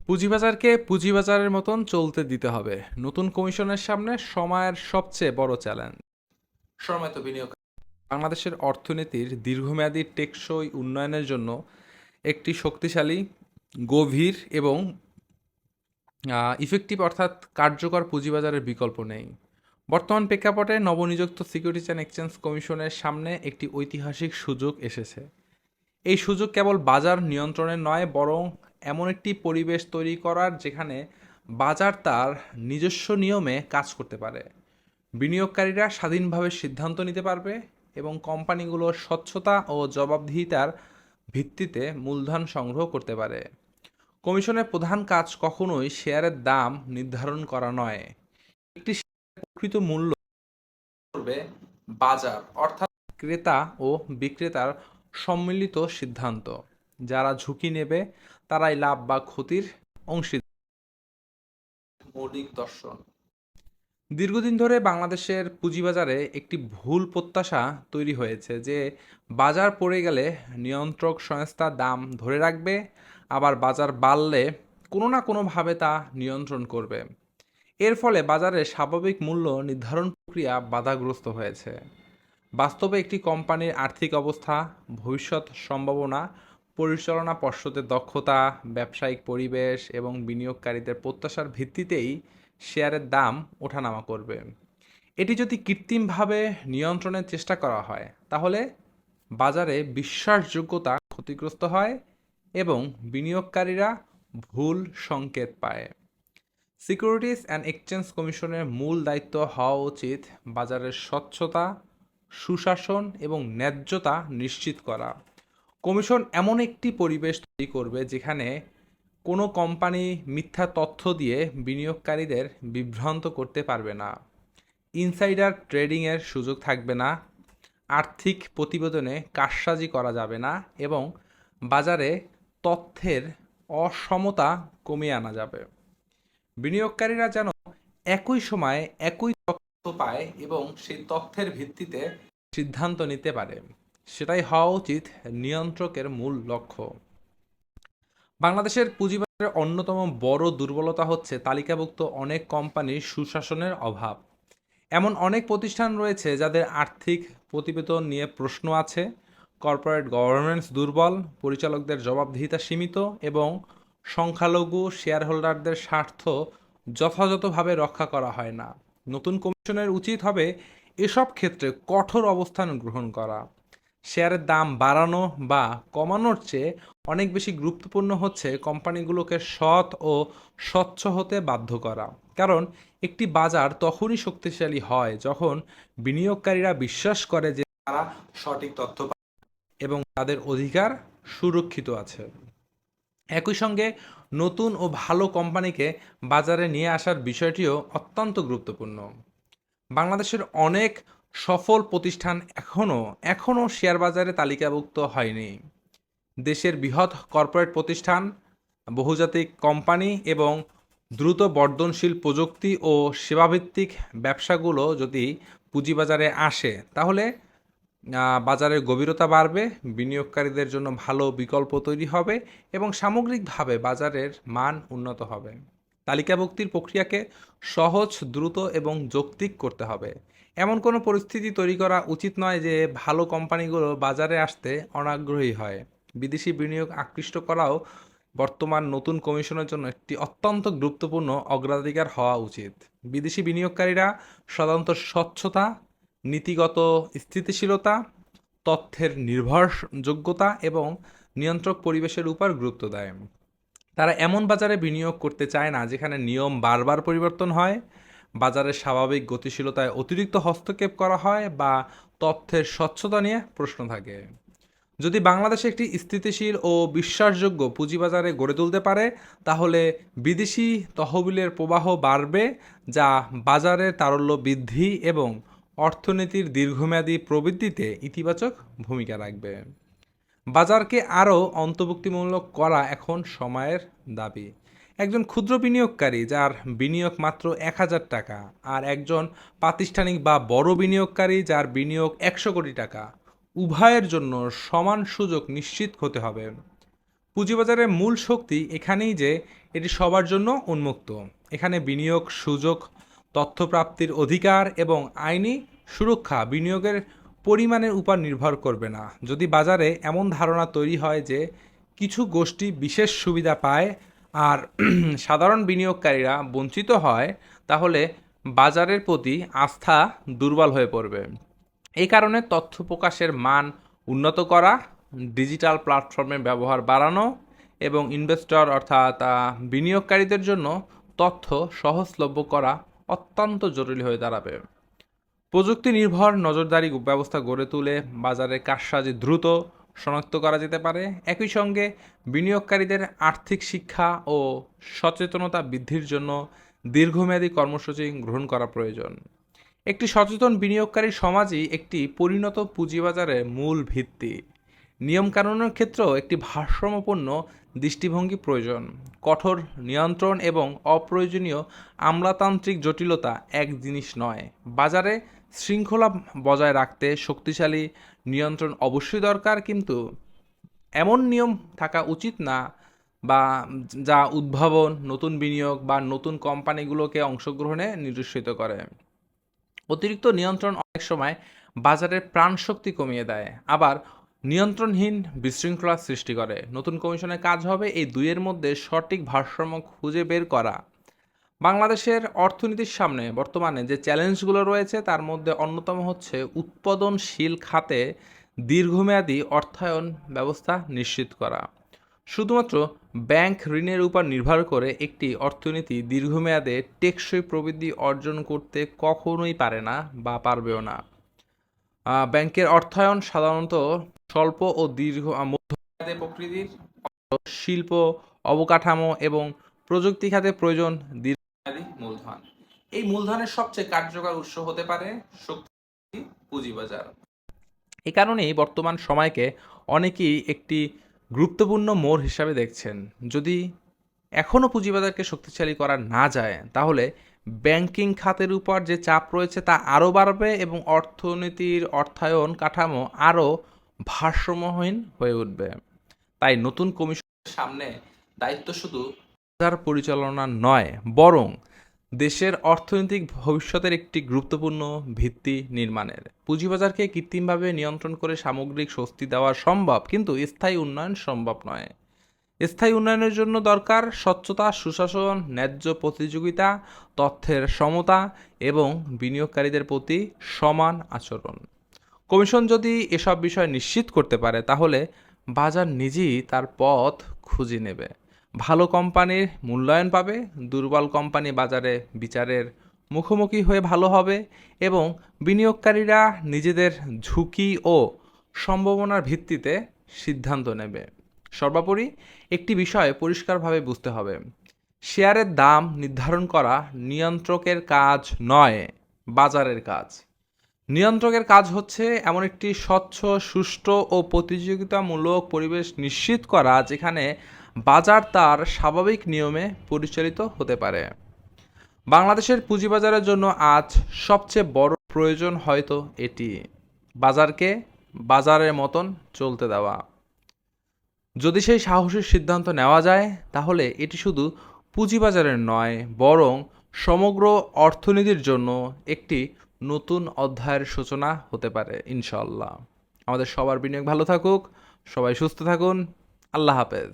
পুঁজিবাজারকে পুঁজিবাজারের মতন চলতে দিতে হবে। নতুন কমিশনের সামনে সময়ের সবচেয়ে বড় চ্যালেঞ্জ। সময়ত বিনিয়োগ বাংলাদেশের অর্থনীতির দীর্ঘমেয়াদী টেকসই উন্নয়নের জন্য একটি শক্তিশালী, গভীর এবং ইফেক্টিভ অর্থাৎ কার্যকর পুঁজিবাজারের বিকল্প নেই। বর্তমান প্রেক্ষাপটে নবনিযুক্ত সিকিউরিটিজ অ্যান্ড এক্সচেঞ্জ কমিশনের সামনে একটি ঐতিহাসিক সুযোগ এসেছে। এই সুযোগ কেবল বাজার নিয়ন্ত্রণের নয়, বরং এমন একটি পরিবেশ তৈরি করার যেখানে বাজার তার নিজস্ব নিয়মে কাজ করতে পারে, বিনিয়োগকারীরা স্বাধীনভাবে সিদ্ধান্ত নিতে পারবে এবং কোম্পানিগুলোর স্বচ্ছতা ও জবাবদিহিতার ভিত্তিতে মূলধন সংগ্রহ করতে পারে। কমিশনের প্রধান কাজ কখনোই শেয়ারের দাম নির্ধারণ করা নয়। একটি শেয়ারের প্রকৃত মূল্য করবে বাজার, অর্থাৎ ক্রেতা ও বিক্রেতার সম্মিলিত সিদ্ধান্ত। যারা ঝুঁকি নেবে তারাই লাভ বা ক্ষতির অংশীদার। মৌলিক দর্শন দীর্ঘদিন ধরে বাংলাদেশের পুঁজিবাজারে একটি ভুল প্রত্যাশা তৈরি হয়েছে যে বাজার পড়ে গেলে নিয়ন্ত্রক সংস্থা দাম ধরে রাখবে, আবার বাজার বাড়লে কোনো না কোনোভাবে তা নিয়ন্ত্রণ করবে। এর ফলে বাজারে স্বাভাবিক মূল্য নির্ধারণ প্রক্রিয়া বাধাগ্রস্ত হয়েছে। বাস্তবে একটি কোম্পানির আর্থিক অবস্থা, ভবিষ্যৎ সম্ভাবনা, পরিচালনা পর্ষদের দক্ষতা, ব্যবসায়িক পরিবেশ এবং বিনিয়োগকারীদের প্রত্যাশার ভিত্তিতেই শেয়ারের দাম ওঠানামা করবে। এটি যদি কৃত্রিমভাবে নিয়ন্ত্রণের চেষ্টা করা হয় তাহলে বাজারে বিশ্বাসযোগ্যতা ক্ষতিগ্রস্ত হয় এবং বিনিয়োগকারীরা ভুল সংকেত পায়। সিকিউরিটিজ অ্যান্ড এক্সচেঞ্জ কমিশনের মূল দায়িত্ব হওয়া উচিত বাজারের স্বচ্ছতা, সুশাসন এবং ন্যায্যতা নিশ্চিত করা। কমিশন এমন একটি পরিবেশ তৈরি করবে যেখানে কোনো কোম্পানি মিথ্যা তথ্য দিয়ে বিনিয়োগকারীদের বিভ্রান্ত করতে পারবে না, ইনসাইডার ট্রেডিংয়ের সুযোগ থাকবে না, আর্থিক প্রতিবেদনে কারসাজি করা যাবে না এবং বাজারে তথ্যের অসমতা কমিয়ে আনা যাবে। বিনিয়োগকারীরা যেন একই সময়ে একই তথ্য পায় এবং সেই তথ্যের ভিত্তিতে সিদ্ধান্ত নিতে পারে, সেটাই হওয়া উচিত নিয়ন্ত্রকের মূল লক্ষ্য। বাংলাদেশের পুঁজিবাজারের অন্যতম বড় দুর্বলতা হচ্ছে তালিকাভুক্ত অনেক কোম্পানির সুশাসনের অভাব। এমন অনেক প্রতিষ্ঠান রয়েছে যাদের আর্থিক প্রতিবেদন নিয়ে প্রশ্ন আছে, কর্পোরেট গভর্নেন্স দুর্বল, পরিচালকদের জবাবদিহিতা সীমিত এবং সংখ্যালঘু শেয়ার হোল্ডারদের স্বার্থ যথাযথভাবে রক্ষা করা হয় না। নতুন কমিশনের উচিত হবে এসব ক্ষেত্রে কঠোর অবস্থান গ্রহণ করা। শেয়ারের দাম বাড়ানো বা কমানোর চেয়ে অনেক বেশি গুরুত্বপূর্ণ হচ্ছে কোম্পানিগুলোকে সৎ ও স্বচ্ছ হতে বাধ্য করা। কারণ একটি বাজার তখনই শক্তিশালী হয় যখন বিনিয়োগকারীরা বিশ্বাস করে যে তারা সঠিক তথ্য পায় এবং তাদের অধিকার সুরক্ষিত আছে। একই সঙ্গে নতুন ও ভালো কোম্পানিকে বাজারে নিয়ে আসার বিষয়টিও অত্যন্ত গুরুত্বপূর্ণ। বাংলাদেশের অনেক সফল প্রতিষ্ঠান এখনও শেয়ার বাজারে তালিকাভুক্ত হয়নি। দেশের বৃহৎ কর্পোরেট প্রতিষ্ঠান, বহুজাতিক কোম্পানি এবং দ্রুত বর্ধনশীল প্রযুক্তি ও সেবাভিত্তিক ব্যবসাগুলো যদি পুঁজিবাজারে আসে তাহলে বাজারের গভীরতা বাড়বে, বিনিয়োগকারীদের জন্য ভালো বিকল্প তৈরি হবে এবং সামগ্রিকভাবে বাজারের মান উন্নত হবে। তালিকাভুক্তির প্রক্রিয়াকে সহজ, দ্রুত এবং যৌক্তিক করতে হবে। এমন কোনো পরিস্থিতি তৈরি করা উচিত নয় যে ভালো কোম্পানিগুলো বাজারে আসতে অনাগ্রহী হয়। বিদেশি বিনিয়োগ আকৃষ্ট করাও বর্তমান নতুন কমিশনের জন্য একটি অত্যন্ত গুরুত্বপূর্ণ অগ্রাধিকার হওয়া উচিত। বিদেশি বিনিয়োগকারীরা সাধারণত স্বচ্ছতা, নীতিগত স্থিতিশীলতা, তথ্যের নির্ভরযোগ্যতা এবং নিয়ন্ত্রক পরিবেশের উপর গুরুত্ব দেয়। তারা এমন বাজারে বিনিয়োগ করতে চায় না যেখানে নিয়ম বারবার পরিবর্তন হয়, বাজারের স্বাভাবিক গতিশীলতায় অতিরিক্ত হস্তক্ষেপ করা হয় বা তথ্যের স্বচ্ছতা নিয়ে প্রশ্ন থাকে। যদি বাংলাদেশে একটি স্থিতিশীল ও বিশ্বাসযোগ্য পুঁজিবাজারে গড়ে তুলতে পারে তাহলে বিদেশি তহবিলের প্রবাহ বাড়বে, যা বাজারের তারল্য বৃদ্ধি এবং অর্থনীতির দীর্ঘমেয়াদী প্রবৃদ্ধিতে ইতিবাচক ভূমিকা রাখবে। বাজারকে আরও অন্তর্ভুক্তিমূলক করা এখন সময়ের দাবি। একজন ক্ষুদ্র বিনিয়োগকারী যার বিনিয়োগ মাত্র ১,০০০ টাকা আর একজন প্রাতিষ্ঠানিক বা বড় বিনিয়োগকারী যার বিনিয়োগ ১০০ কোটি টাকা, উভয়ের জন্য সমান সুযোগ নিশ্চিত হতে হবে। পুঁজিবাজারের মূল শক্তি এখানেই যে এটি সবার জন্য উন্মুক্ত। এখানে বিনিয়োগ সুযোগ, তথ্য প্রাপ্তির অধিকার এবং আইনি সুরক্ষা বিনিয়োগের পরিমাণের উপর নির্ভর করবে না। যদি বাজারে এমন ধারণা তৈরি হয় যে কিছু গোষ্ঠী বিশেষ সুবিধা পায় আর সাধারণ বিনিয়োগকারীরা বঞ্চিত হয়, তাহলে বাজারের প্রতি আস্থা দুর্বল হয়ে পড়বে। এই কারণে তথ্য প্রকাশের মান উন্নত করা, ডিজিটাল প্ল্যাটফর্মের ব্যবহার বাড়ানো এবং ইনভেস্টর অর্থাৎ বিনিয়োগকারীদের জন্য তথ্য সহজলভ্য করা অত্যন্ত জরুরি হয়ে দাঁড়াবে। প্রযুক্তি নির্ভর নজরদারি ব্যবস্থা গড়ে তুলে বাজারের কারসাজি দ্রুত শনাক্ত করা যেতে পারে। একই সঙ্গে বিনিয়োগকারীদের আর্থিক শিক্ষা ও সচেতনতা বৃদ্ধির জন্য দীর্ঘমেয়াদী কর্মসূচি গ্রহণ করা প্রয়োজন। একটি সচেতন বিনিয়োগকারী সমাজই একটি পরিণত পুঁজিবাজারের মূল ভিত্তি। নিয়মকানুনের ক্ষেত্রেও একটি ভারসাম্যপূর্ণ দৃষ্টিভঙ্গি প্রয়োজন। কঠোর নিয়ন্ত্রণ এবং অপ্রয়োজনীয় আমলাতান্ত্রিক জটিলতা এক জিনিস নয়। বাজারে শৃঙ্খলা বজায় রাখতে শক্তিশালী নিয়ন্ত্রণ অবশ্যই দরকার, কিন্তু এমন নিয়ম থাকা উচিত না বা যা উদ্ভাবন, নতুন বিনিয়োগ বা নতুন কোম্পানিগুলোকে অংশগ্রহণে নিরুৎসাহিত করে। অতিরিক্ত নিয়ন্ত্রণ অনেক সময় বাজারের প্রাণশক্তি কমিয়ে দেয়, আবার নিয়ন্ত্রণহীন বিশৃঙ্খলা সৃষ্টি করে। নতুন কমিশনের কাজ হবে এই দুইয়ের মধ্যে সঠিক ভারসাম্য খুঁজে বের করা। বাংলাদেশের অর্থনীতির সামনে বর্তমানে যে চ্যালেঞ্জগুলো রয়েছে তার মধ্যে অন্যতম হচ্ছে উৎপাদনশীল খাতে দীর্ঘমেয়াদী অর্থায়ন ব্যবস্থা নিশ্চিত করা। শুধুমাত্র ব্যাংক ঋণের উপর নির্ভর করে একটি অর্থনীতি দীর্ঘমেয়াদে টেকসই প্রবৃদ্ধি অর্জন করতে কখনোই পারে না বা পারবেও না। ব্যাংকের অর্থায়ন সাধারণত স্বল্প ও দীর্ঘ মধ্যমেয়াদী প্রকৃতির। শিল্প, অবকাঠামো এবং প্রযুক্তি খাতে প্রয়োজন দীর্ঘমেয়াদী মূলধন। এই মূলধনের সবচেয়ে কার্যকর উৎস হতে পারে শক্তিশালী পুঁজিবাজার। এই কারণেই বর্তমান সময়কে অনেকেই একটি গুরুত্বপূর্ণ মোড় হিসাবে দেখছেন। যদি এখনও পুঁজিবাজারকে শক্তিশালী করা না যায়, তাহলে ব্যাংকিং খাতের উপর যে চাপ রয়েছে তা আরও বাড়বে এবং অর্থনীতির অর্থায়ন কাঠামো আরও ভারসাম্যহীন হয়ে উঠবে। তাই নতুন কমিশনের সামনে দায়িত্ব শুধু বাজার পরিচালনা নয়, বরং দেশের অর্থনৈতিক ভবিষ্যতের একটি গুরুত্বপূর্ণ ভিত্তি নির্মাণের। পুঁজিবাজারকে কৃত্রিমভাবে নিয়ন্ত্রণ করে সামগ্রিক স্বস্তি দেওয়া সম্ভব, কিন্তু স্থায়ী উন্নয়ন সম্ভব নয়। স্থায়ী উন্নয়নের জন্য দরকার স্বচ্ছতা, সুশাসন, ন্যায্য প্রতিযোগিতা, তথ্যের সমতা এবং বিনিয়োগকারীদের প্রতি সমান আচরণ। কমিশন যদি এসব বিষয় নিশ্চিত করতে পারে, তাহলে বাজার নিজেই তার পথ খুঁজে নেবে। ভালো কোম্পানির মূল্যায়ন পাবে, দুর্বল কোম্পানি বাজারে বিচারের মুখোমুখি হয়ে ভালো হবে এবং বিনিয়োগকারীরা নিজেদের ঝুঁকি ও সম্ভাবনার ভিত্তিতে সিদ্ধান্ত নেবে। সর্বোপরি একটি বিষয় পরিষ্কারভাবে বুঝতে হবে, শেয়ারের দাম নির্ধারণ করা নিয়ন্ত্রকের কাজ নয়, বাজারের কাজ। নিয়ন্ত্রকের কাজ হচ্ছে এমন একটি স্বচ্ছ, সুষ্ঠু ও প্রতিযোগিতামূলক পরিবেশ নিশ্চিত করা যেখানে বাজার তার স্বাভাবিক নিয়মে পরিচালিত হতে পারে। বাংলাদেশের পুঁজিবাজারের জন্য আজ সবচেয়ে বড় প্রয়োজন হয়তো এটি, বাজারকে বাজারের মতন চলতে দেওয়া। যদি সেই সাহসী সিদ্ধান্ত নেওয়া যায়, তাহলে এটি শুধু পুঁজিবাজারের নয়, বরং সমগ্র অর্থনীতির জন্য একটি নতুন অধ্যায়ের সূচনা হতে পারে ইনশাআল্লাহ। আমাদের সবার বিনিয়োগ ভালো থাকুক, সবাই সুস্থ থাকুন। আল্লাহ হাফেজ।